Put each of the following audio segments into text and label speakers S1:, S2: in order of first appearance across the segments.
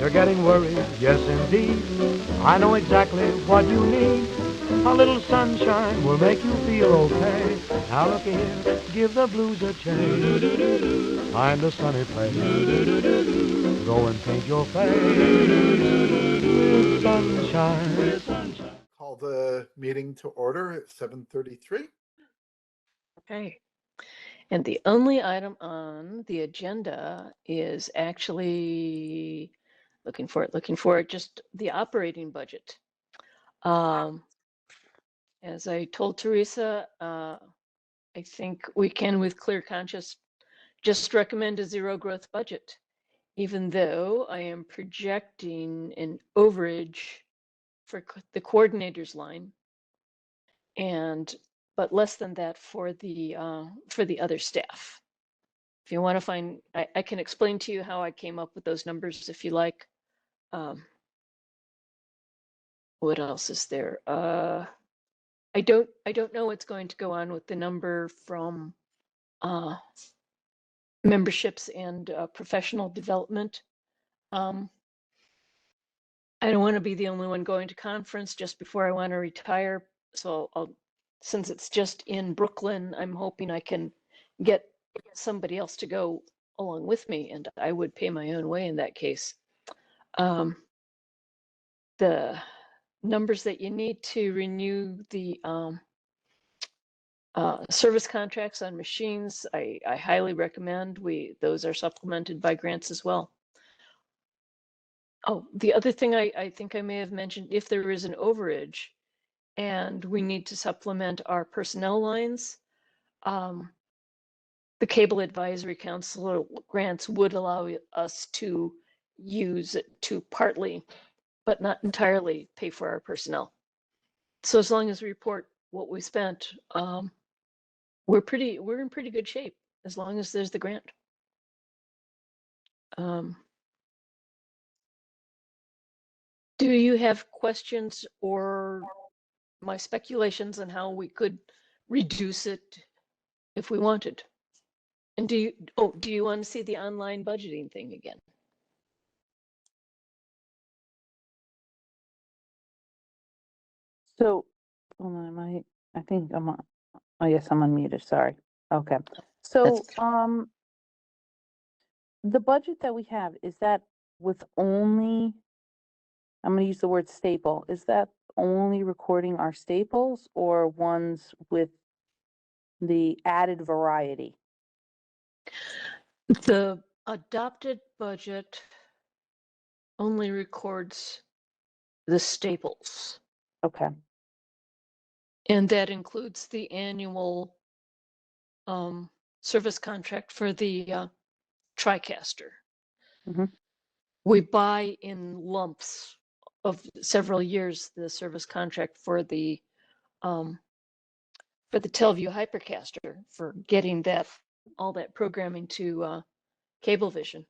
S1: You're getting worried, yes indeed. I know exactly what you need. A little sunshine will make you feel okay. Now look here, give the blues a change. Find a sunny place. Go and paint your face with sunshine.
S2: Call the meeting to order at 7:33.
S3: Okay. And the only item on the agenda is actually looking for it, just the operating budget. As I told Teresa, I think we can, with clear conscience, just recommend a zero growth budget, even though I am projecting an overage for the coordinators line, but less than that for the other staff. If you want to find, I can explain to you how I came up with those numbers if you like. What else is there? I don't know what's going to go on with the number from memberships and professional development. I don't want to be the only one going to conference just before I want to retire. So since it's just in Brooklyn, I'm hoping I can get somebody else to go along with me, and I would pay my own way in that case. The numbers that you need to renew the service contracts on machines, I highly recommend. Those are supplemented by grants as well. Oh, the other thing I think I may have mentioned, if there is an overage and we need to supplement our personnel lines, the Cable Advisory Council grants would allow us to use it to partly, but not entirely, pay for our personnel. So as long as we report what we spent, we're in pretty good shape as long as there's the grant. Do you have questions or my speculations on how we could reduce it if we wanted? And do you want to see the online budgeting thing again?
S4: So, hold on, I think I'm on, oh yes, I'm unmuted, sorry. Okay. So, the budget that we have, is that with only, I'm gonna use the word staple, is that only recording our staples or ones with the added variety?
S3: The adopted budget only records the staples.
S4: Okay.
S3: And that includes the annual service contract for the TriCaster. We buy in lumps of several years the service contract for the Telview Hypercaster for getting all that programming to Cablevision.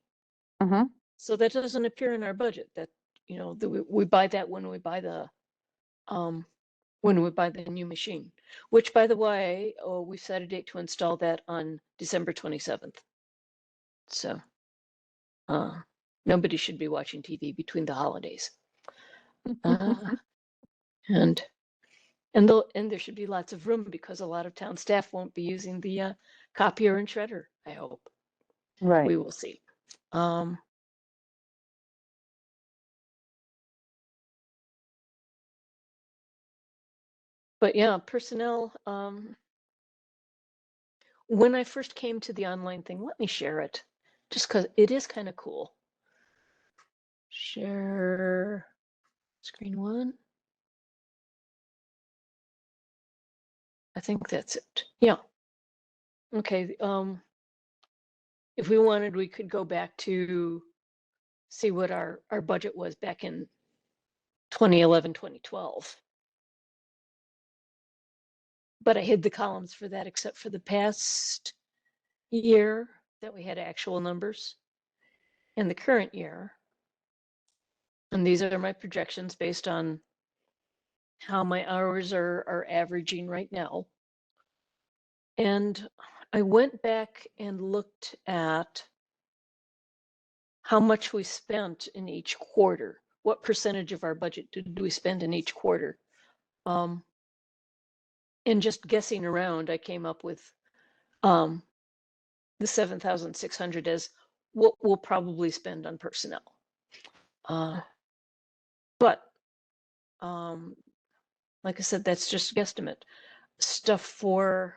S3: So that doesn't appear in our budget. That we buy that when we buy the new machine, which, by the way, we set a date to install that on December 27th. So nobody should be watching TV between the holidays. And there should be lots of room because a lot of town staff won't be using the copier and shredder, I hope.
S4: Right.
S3: We will see. But yeah, personnel, when I first came to the online thing, let me share it, just because it is kind of cool. Share screen one. I think that's it. Yeah. Okay. If we wanted, we could go back to see what our budget was back in 2011, 2012. But I hid the columns for that, except for the past year that we had actual numbers and the current year. And these are my projections based on how my hours are averaging right now. And I went back and looked at how much we spent in each quarter. What percentage of our budget did we spend in each quarter? And just guessing around, I came up with the 7,600 as what we'll probably spend on personnel. But like I said, that's just guesstimate. Stuff for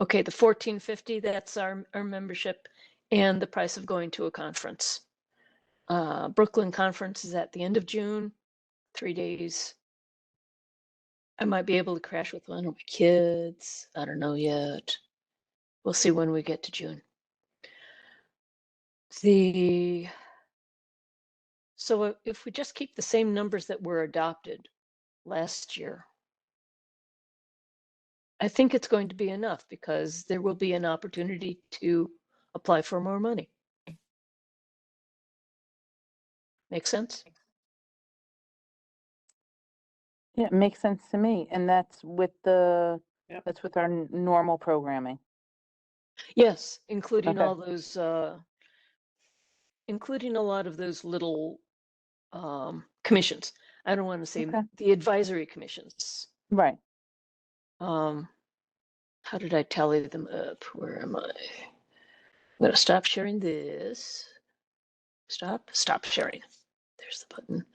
S3: okay, the 1450, that's our membership and the price of going to a conference. Brooklyn conference is at the end of June, 3 days. I might be able to crash with one of my kids. I don't know yet. We'll see when we get to June. So if we just keep the same numbers that were adopted last year, I think it's going to be enough because there will be an opportunity to apply for more money. Make sense?
S4: Yeah, it makes sense to me. And that's with the,
S5: Yep.
S4: that's with our normal programming.
S3: Yes, including
S4: Okay.
S3: all those, including a lot of those little commissions. I don't want to say
S4: Okay.
S3: the advisory commissions.
S4: Right.
S3: How did I tally them up? Where am I? I'm going to stop sharing this. Stop sharing. There's the button.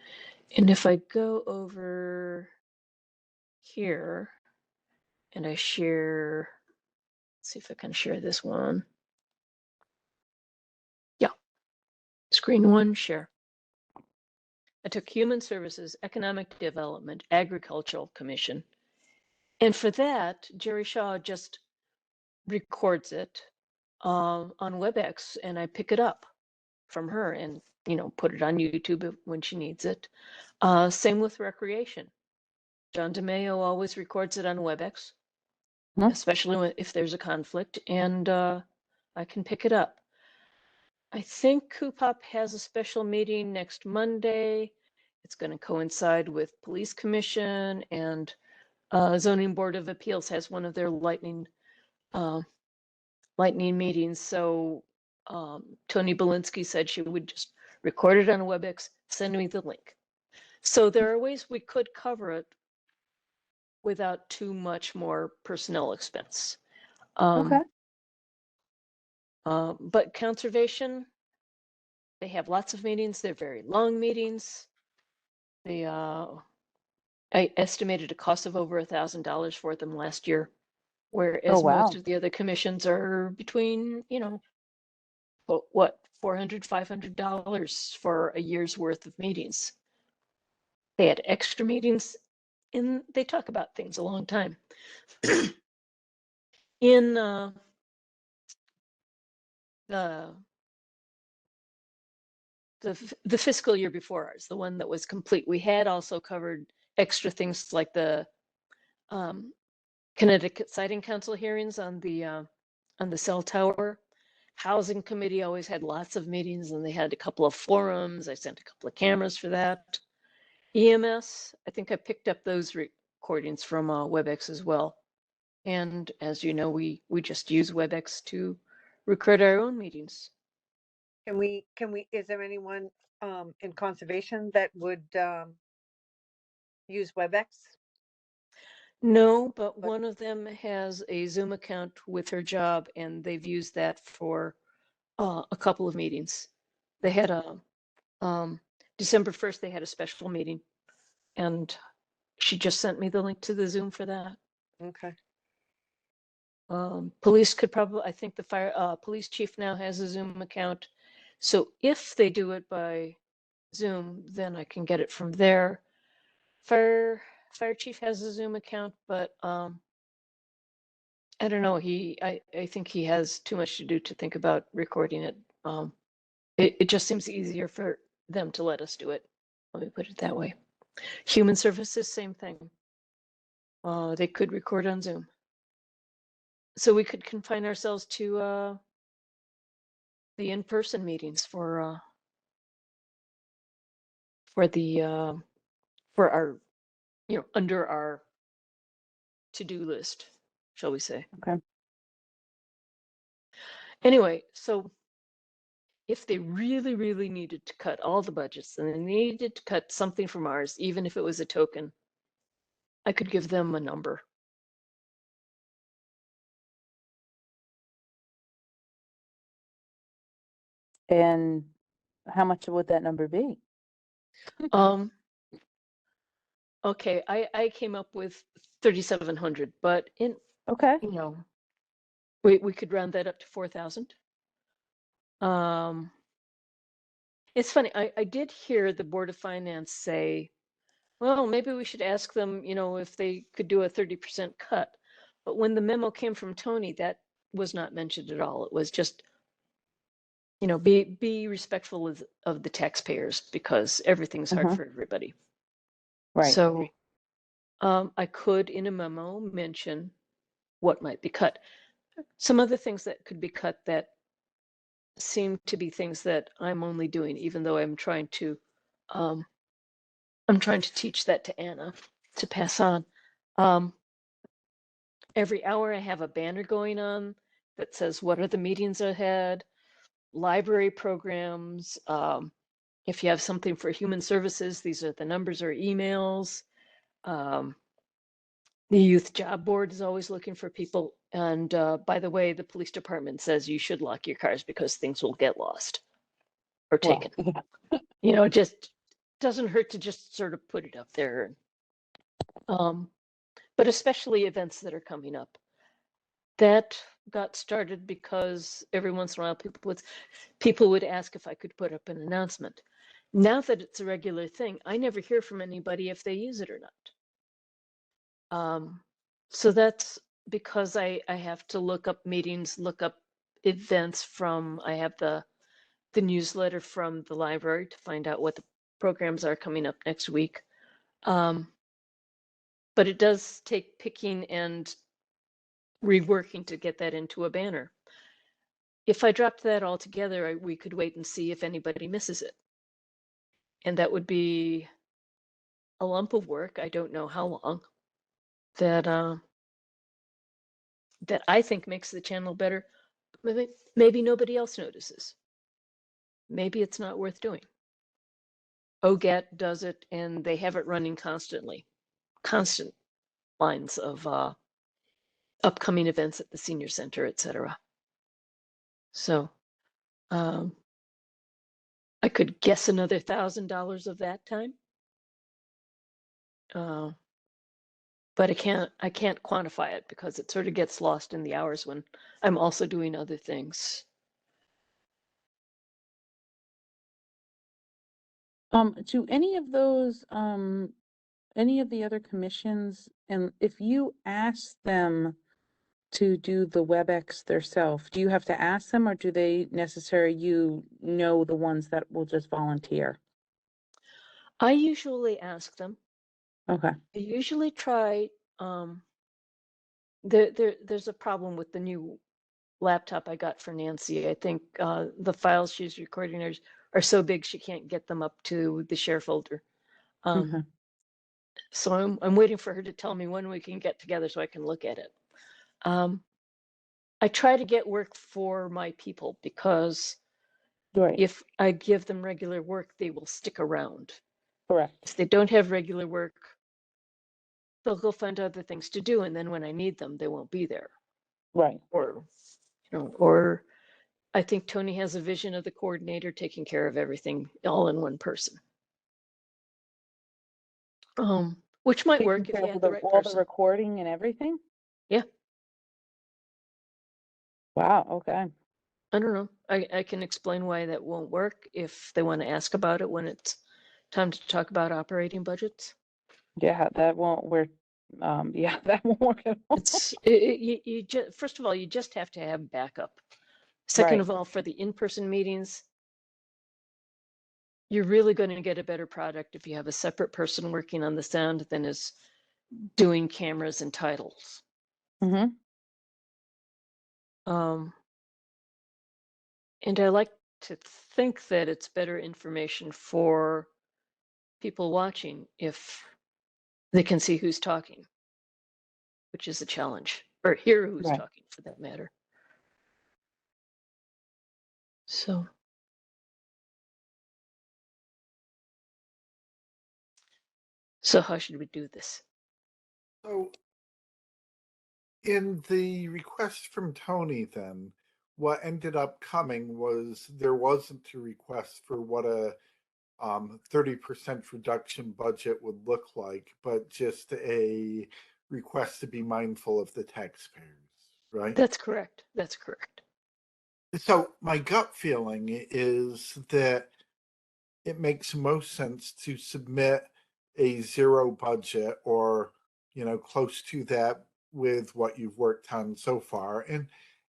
S3: And if I go over here and I share, let's see if I can share this one. Yeah, screen one, share. I took Human Services, Economic Development, Agricultural Commission. And for that, Jerry Shaw just records it on WebEx and I pick it up from her and, put it on YouTube when she needs it. Same with recreation. John DeMeo always records it on WebEx, especially if there's a conflict, and I can pick it up. I think CUPOP has a special meeting next Monday. It's going to coincide with Police Commission, and Zoning Board of Appeals has one of their lightning meetings. So Tony Belinsky said she would just record it on WebEx, send me the link. So there are ways we could cover it without too much more personnel expense.
S4: Okay.
S3: But conservation, they have lots of meetings. They're very long meetings. I estimated a cost of over $1,000 for them last year, whereas
S4: wow.
S3: most of the other commissions are between, what, $400, $500 for a year's worth of meetings. They had extra meetings and they talk about things a long time. In the fiscal year before ours, the one that was complete, we had also covered extra things like the Connecticut Siting Council hearings on the cell tower. Housing Committee always had lots of meetings and they had a couple of forums. I sent a couple of cameras for that. EMS, I think I picked up those recordings from WebEx as well. And as you know, we just use WebEx to record our own meetings.
S5: Is there anyone in conservation that would use WebEx?
S3: No, but one of them has a Zoom account with her job and they've used that for a couple of meetings. They had a December 1st, they had a special meeting and she just sent me the link to the Zoom for that.
S5: Okay.
S3: Police could probably, I think the police chief now has a Zoom account. So if they do it by Zoom, then I can get it from there. Fire chief has a Zoom account, but I don't know. I think he has too much to do to think about recording it. It just seems easier for them to let us do it. Let me put it that way. Human Services, same thing. They could record on Zoom. So we could confine ourselves to the in-person meetings for our, under our to-do list, shall we say.
S4: Okay.
S3: Anyway, so if they really, really needed to cut all the budgets and they needed to cut something from ours, even if it was a token, I could give them a number.
S4: And how much would that number be?
S3: Um, okay, I came up with 3,700, but
S4: Okay,
S3: you know, we could round that up to 4,000. It's funny, I did hear the Board of Finance say, well, maybe we should ask them, if they could do a 30% cut. But when the memo came from Tony, that was not mentioned at all. It was just, be respectful of the taxpayers because everything's hard
S4: Mhm.
S3: for everybody.
S4: right.
S3: So I could, in a memo, mention what might be cut. Some other things that could be cut that seem to be things that I'm only doing, even though I'm trying to teach that to Anna to pass on. Every hour I have a banner going on that says what are the meetings ahead, library programs. If you have something for human services, these are the numbers or emails. The youth job board is always looking for people. And by the way, the police department says you should lock your cars because things will get lost or
S4: Well,
S3: taken.
S4: yeah.
S3: It just doesn't hurt to just sort of put it up there. But especially events that are coming up. That got started because every once in a while people would ask if I could put up an announcement. Now that it's a regular thing, I never hear from anybody if they use it or not. So that's because I have to look up meetings, look up events I have the newsletter from the library to find out what the programs are coming up next week. But it does take picking and reworking to get that into a banner. If I dropped that all together, we could wait and see if anybody misses it. And that would be a lump of work. I don't know how long that I think makes the channel better. Maybe nobody else notices. Maybe it's not worth doing. Govt does it and they have it running constantly. Constant lines of upcoming events at the senior center, etc. So I could guess another $1,000 of that time. But I can't quantify it because it sort of gets lost in the hours when I'm also doing other things.
S4: Do any of those, any of the other commissions, and if you ask them to do the WebEx themselves, do you have to ask them or do they necessarily, the ones that will just volunteer?
S3: I usually ask them.
S4: Okay,
S3: I usually try. There's a problem with the new laptop I got for Nancy. I think the files she's recording are so big she can't get them up to the share folder.
S4: okay,
S3: So I'm waiting for her to tell me when we can get together so I can look at it. I try to get work for my people because
S4: right,
S3: if I give them regular work, they will stick around.
S4: correct,
S3: If they don't have regular work, they'll go find other things to do, and then when I need them, they won't be there.
S4: right.
S3: Or I think Tony has a vision of the coordinator taking care of everything all in one person. Which might
S4: Taking
S3: work if
S4: care
S3: you
S4: of
S3: had the right
S4: all the
S3: person.
S4: recording and everything?
S3: Yeah,
S4: Wow, okay.
S3: I don't know. I can explain why that won't work if they want to ask about it when it's time to talk about operating budgets.
S4: Yeah, that won't work. Yeah, that won't work at all.
S3: You just, first of all, you just have to have backup. Second
S4: Right,
S3: of all, for the in-person meetings, you're really going to get a better product if you have a separate person working on the sound than is doing cameras and titles.
S4: mm-hmm,
S3: And I like to think that it's better information for people watching if they can see who's talking, which is a challenge, or hear who's
S4: right.
S3: talking for that matter. So So how should we do this?
S2: So in the request from Tony, then, what ended up coming was there wasn't a request for what a 30% reduction budget would look like, but just a request to be mindful of the taxpayers, right?
S3: That's correct. That's correct.
S2: So my gut feeling is that it makes most sense to submit a zero budget or, close to that with what you've worked on so far,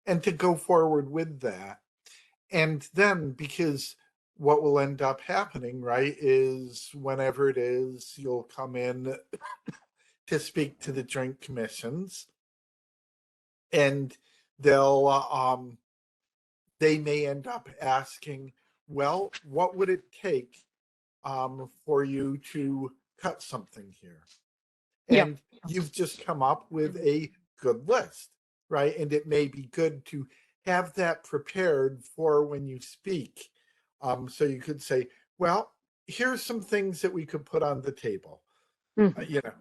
S2: and to go forward with that. And then, because what will end up happening, right, is whenever it is you'll come in to speak to the joint commissions, and they'll they may end up asking, well, what would it take for you to cut something here?
S3: Yeah.
S2: And you've just come up with a good list, right? And it may be good to have that prepared for when you speak. So you could say, well, here's some things that we could put on the table.
S3: Mhm.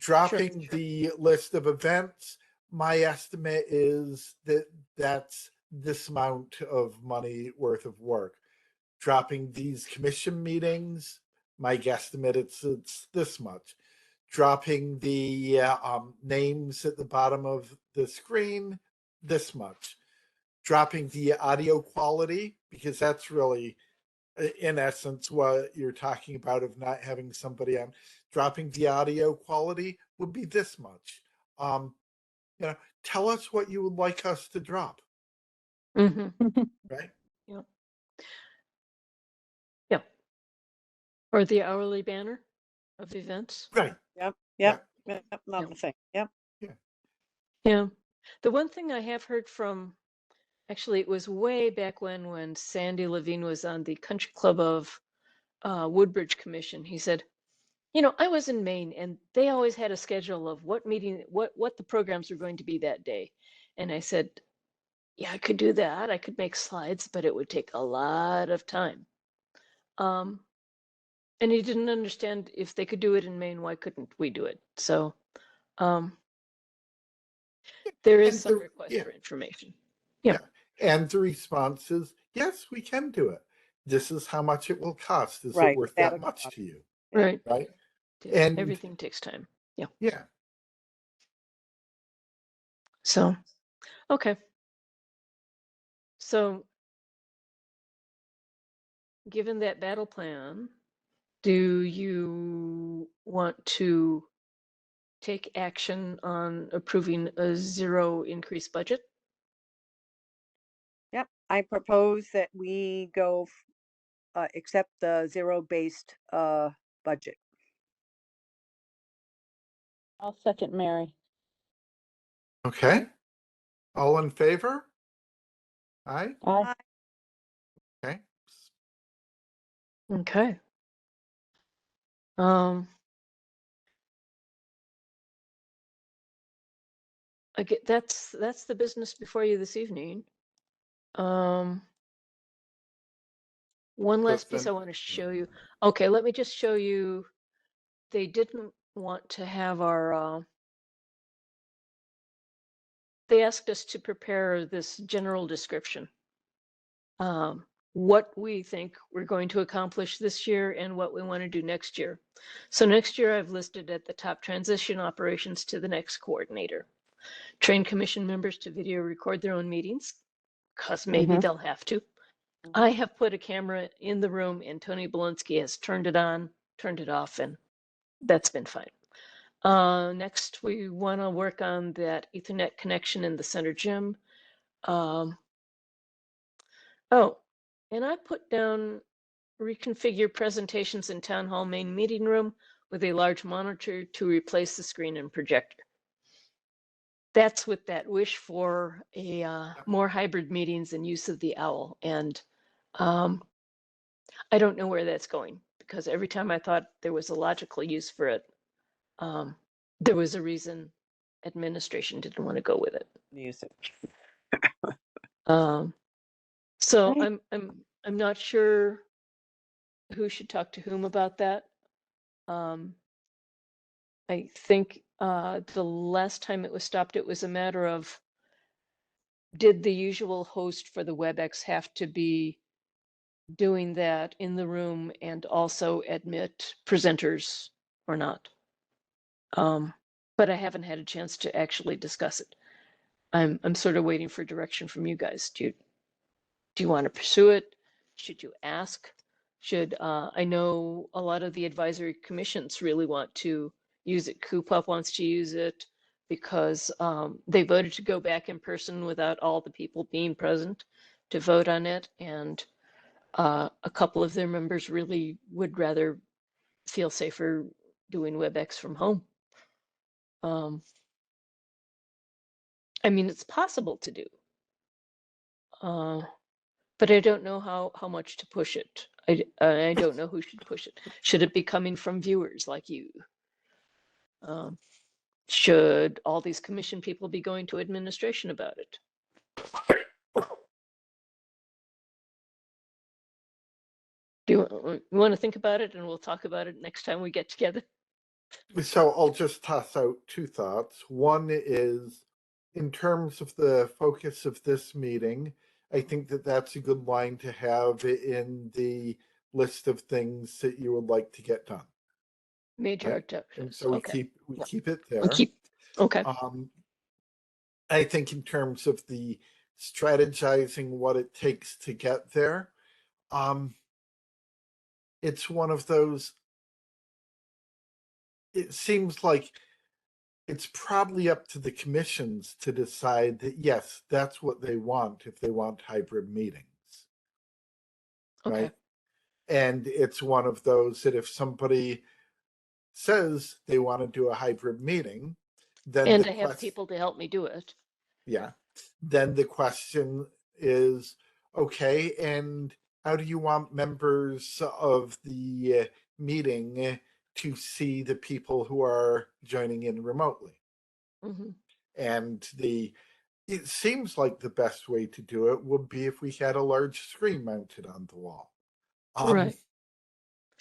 S2: Dropping the list of events, my estimate is that that's this amount of money worth of work. Dropping these commission meetings, my guesstimate it's this much. Dropping the names at the bottom of the screen, this much. Dropping the audio quality, because that's really, in essence, what you're talking about of not having somebody on. Dropping the audio quality would be this much. Um, Tell us what you would like us to drop,
S3: Hmm.
S2: right?
S3: Yeah. Yeah. Or the hourly banner of events.
S2: Right.
S5: Yep,
S2: Yeah.
S5: yep,
S3: Yeah.
S5: another thing, yep.
S3: Yeah. The one thing I have heard from, actually, it was way back when Sandy Levine was on the Country Club of Woodbridge Commission. He said, I was in Maine and they always had a schedule of what the programs were going to be that day. And I said, yeah, I could do that. I could make slides, but it would take a lot of time. And he didn't understand, if they could do it in Maine, why couldn't we do it? So there is
S2: And
S3: some request
S2: yeah,
S3: for information. Yeah.
S2: and the response is, yes, we can do it. This is how much it will cost. Is it
S5: Right,
S2: worth
S5: that'll
S2: that much
S5: cost.
S2: to you?
S5: Yeah.
S3: Right.
S2: Right.
S3: Yeah.
S2: And
S3: Everything takes time. Yeah.
S2: yeah.
S3: So, okay. So, given that battle plan, do you want to take action on approving a zero increase budget?
S5: Yep, I propose that we go, accept the zero-based, budget.
S4: I'll second Mary.
S2: Okay. All in favor? Aye.
S4: Aye.
S2: Okay.
S3: Okay. Um, that's the business before you this evening. One last piece I want to show you. Okay, let me just show you. They didn't want to have our. They asked us to prepare this general description. What we think we're going to accomplish this year and what we want to do next year. So next year I've listed at the top transition operations to the next coordinator. Train commission members to video record their own meetings, because maybe they'll have to. I have put a camera in the room and Tony Belinsky has turned it on, turned it off, and that's been fine. Next, we want to work on that Ethernet connection in the center gym. Oh, and I put down reconfigure presentations in town hall main meeting room with a large monitor to replace the screen and projector. That's with that wish for a more hybrid meetings and use of the owl. And I don't know where that's going, because every time I thought there was a logical use for it, there was a reason administration didn't want to go with it.
S5: Music.
S3: So
S4: Right.
S3: I'm not sure who should talk to whom about that. I think the last time it was stopped, it was a matter of, did the usual host for the WebEx have to be doing that in the room and also admit presenters or not? But I haven't had a chance to actually discuss it. I'm sort of waiting for direction from you guys. Do you want to pursue it? Should you ask? Should I know a lot of the advisory commissions really want to use it. Coop wants to use it because they voted to go back in person without all the people being present to vote on it, and a couple of their members really would rather feel safer doing WebEx from home. I mean, it's possible to do, but I don't know how much to push it. I don't know who should push it. Should it be coming from viewers like you? Should all these commission people be going to administration about it? Do you want to think about it, and we'll talk about it next time we get together?
S2: So I'll just toss out two thoughts. One is, in terms of the focus of this meeting, I think that that's a good line to have in the list of things that you would like to get done.
S3: Major
S2: Right? And
S3: objectives.
S2: so we
S3: Okay.
S2: keep it
S3: We
S2: there.
S3: keep. Okay.
S2: I think in terms of the strategizing what it takes to get there, it's one of those, it seems like it's probably up to the commissions to decide that, yes, that's what they want if they want hybrid meetings.
S3: Okay.
S2: Right? And it's one of those that if somebody says they want to do a hybrid meeting, then
S3: And I have people to help me do it.
S2: Yeah. Then the question is, okay, and how do you want members of the meeting to see the people who are joining in remotely?
S3: Mm-hmm.
S2: And it seems like the best way to do it would be if we had a large screen mounted on the wall.
S3: Right.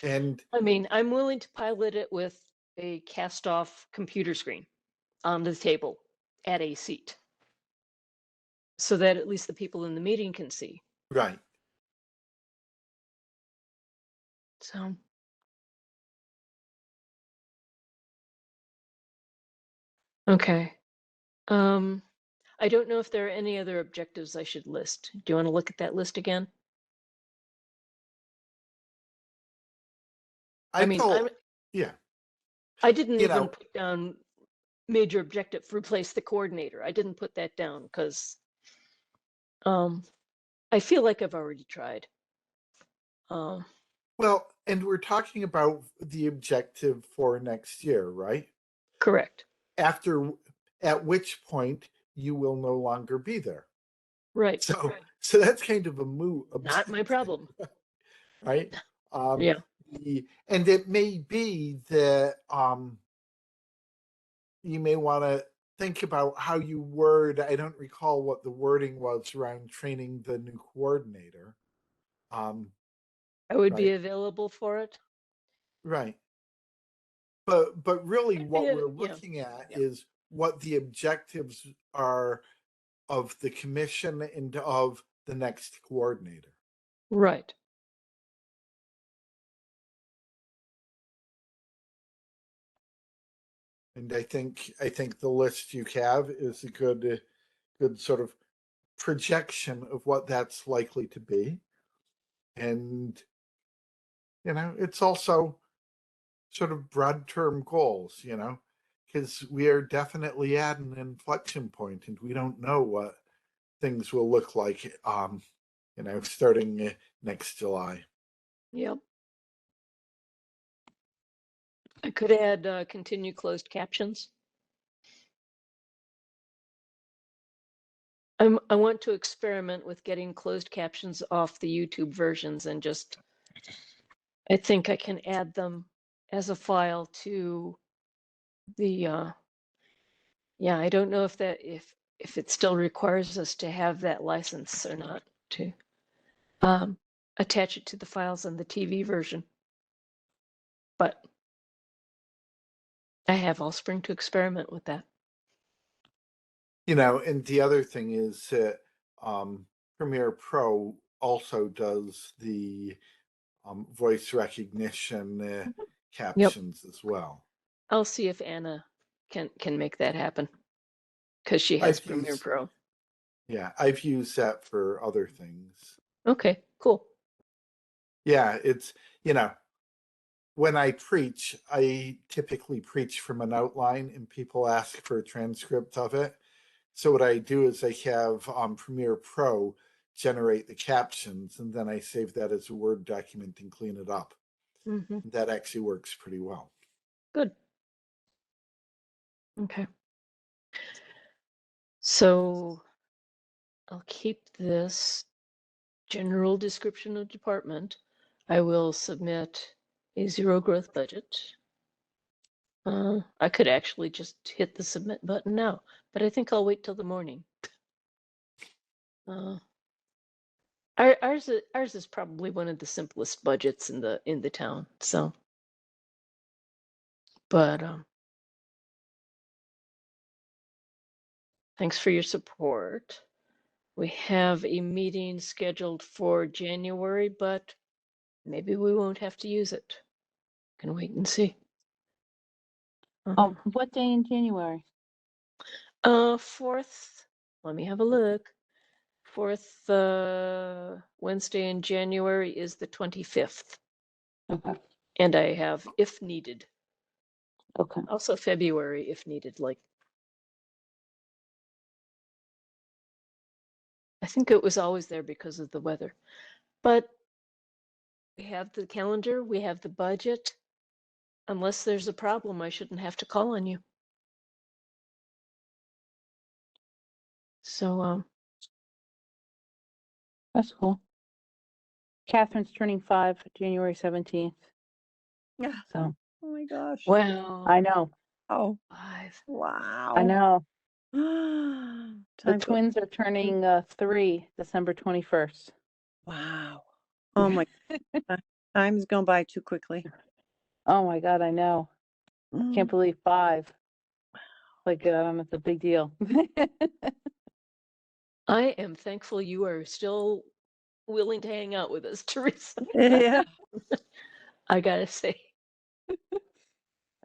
S2: And
S3: I mean, I'm willing to pilot it with a cast off computer screen on the table at a seat so that at least the people in the meeting can see.
S2: right.
S3: So, okay. I don't know if there are any other objectives I should list. Do you want to look at that list again? I mean,
S2: yeah.
S3: I didn't
S2: You
S3: even
S2: know,
S3: put down major objective, replace the coordinator. I didn't put that down because I feel like I've already tried.
S2: well, and we're talking about the objective for next year, right?
S3: Correct.
S2: At which point you will no longer be there.
S3: Right.
S2: So that's kind of a moot
S3: Not my problem.
S2: right?
S3: Yeah.
S2: And it may be that you may want to think about how you word. I don't recall what the wording was around training the new coordinator.
S3: I would be
S2: Right.
S3: available for it.
S2: Right. But really what we're
S3: Yeah.
S2: looking at is what the objectives are of the commission and of the next coordinator.
S3: Right.
S2: And I think the list you have is a good sort of projection of what that's likely to be. And it's also sort of broad term goals, because we are definitely at an inflection point and we don't know what things will look like starting next July.
S3: Yep. I could add continue closed captions. I want to experiment with getting closed captions off the YouTube versions and just, I think I can add them as a file to the, yeah, I don't know if it still requires us to have that license or not to attach it to the files on the TV version. But I have all spring to experiment with that.
S2: You know, and the other thing is that Premiere Pro also does the voice recognition captions as well.
S3: I'll see if Anna can make that happen because she has
S2: I've
S3: Premiere
S2: used,
S3: Pro.
S2: yeah, I've used that for other things.
S3: Okay, cool.
S2: Yeah, it's, you know, when I preach, I typically preach from an outline and people ask for a transcript of it. So what I do is I have Premiere Pro generate the captions, and then I save that as a Word document and clean it up.
S3: Hmm.
S2: That actually works pretty well.
S3: Good. Okay. So I'll keep this general description of department. I will submit a zero growth budget. I could actually just hit the submit button now, but I think I'll wait till the morning. Ours is probably one of the simplest budgets in the town. So, but thanks for your support. We have a meeting scheduled for January, but maybe we won't have to use it. Can wait and see.
S4: What day in January?
S3: Fourth. Let me have a look. Fourth Wednesday in January is the 25th.
S4: Okay.
S3: And I have if needed.
S4: Okay.
S3: Also February if needed. Like I think it was always there because of the weather. But we have the calendar, we have the budget. Unless there's a problem, I shouldn't have to call on you. So
S4: That's cool. Catherine's turning 5, January 17th.
S5: Yeah.
S4: So
S5: Oh my gosh.
S3: well,
S4: I know.
S5: Oh,
S3: 5.
S5: wow.
S4: I know.
S5: Time
S4: The
S5: goes.
S4: twins are turning 3, December 21st.
S5: Wow. Oh my. Time's gone by too quickly.
S4: Oh my God, I know. Can't believe 5. Like, it's a big deal.
S3: I am thankful you are still willing to hang out with us, Teresa.
S5: Yeah.
S3: I gotta say.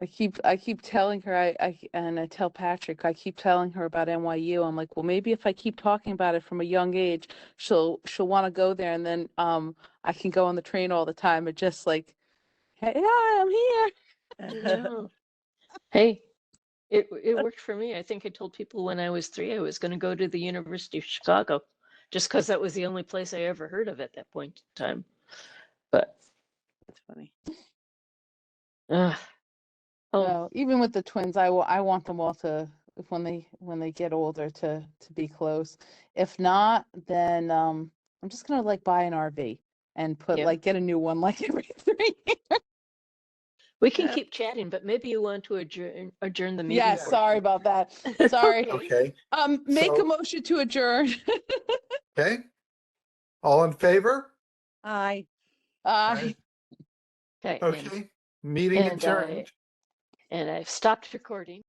S4: I keep telling her, I tell Patrick, I keep telling her about NYU. I'm like, well, maybe if I keep talking about it from a young age, she'll want to go there, and then I can go on the train all the time and just like, hey, yeah, I'm here.
S3: Yeah. Hey, it worked for me. I think I told people when I was 3 I was going to go to the University of Chicago, just because that was the only place I ever heard of at that point in time. But
S5: That's funny.
S3: oh,
S4: No, even with the twins, I want them all to, if when they get older, to be close. If not, then I'm just gonna like buy an RV and put
S3: yeah.
S4: like get a new one like every 3 years.
S3: We can
S5: Yeah.
S3: keep chatting, but maybe you want to adjourn the meeting.
S4: Yeah,
S2: Yeah.
S4: sorry about that. Sorry.
S2: Okay.
S4: Make a
S2: So-
S4: motion to adjourn.
S2: Okay. All in favor?
S5: Aye.
S4: Aye.
S3: Okay,
S2: Okay. Meeting
S3: and
S2: adjourned.
S3: I've stopped recording.